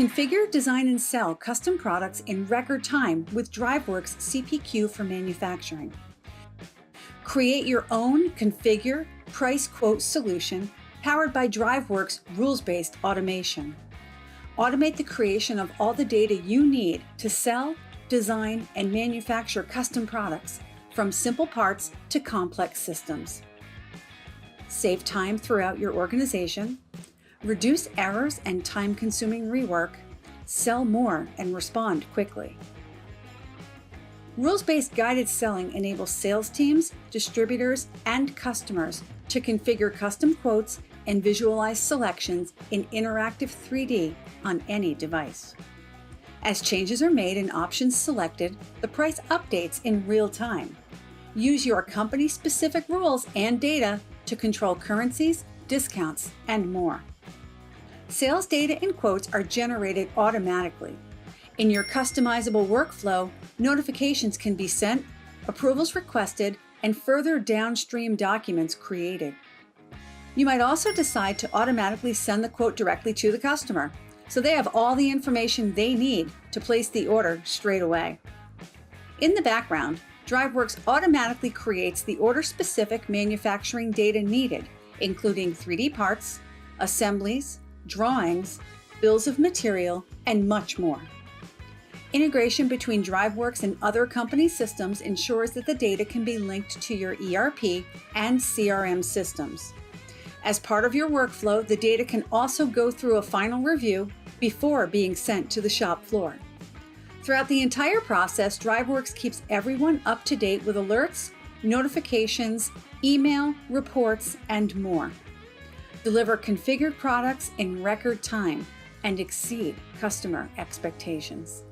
Configure, design, and sell custom products in record time with DriveWorks CPQ for manufacturing. Create your own configure, price quote solution powered by DriveWorks rules-based automation. Automate the creation of all the data you need to sell, design, and manufacture custom products, from simple parts to complex systems. Save time throughout your organization, reduce errors and time-consuming rework, sell more and respond quickly. Rules-based guided selling enables sales teams, distributors, and customers to configure custom quotes and visualize selections in interactive 3D on any device. As changes are made and options selected, the price updates in real time. Use your company-specific rules and data to control currencies, discounts, and more. Sales data and quotes are generated automatically. In your customizable workflow, notifications can be sent, approvals requested, and further downstream documents created. You might also decide to automatically send the quote directly to the customer, so they have all the information they need to place the order straight away. In the background, DriveWorks automatically creates the order-specific manufacturing data needed, including 3D parts, assemblies, drawings, bills of material, and much more. Integration between DriveWorks and other company systems ensures that the data can be linked to your ERP and CRM systems. As part of your workflow, the data can also go through a final review before being sent to the shop floor. Throughout the entire process, DriveWorks keeps everyone up to date with alerts, notifications, email, reports, and more. Deliver configured products in record time and exceed customer expectations.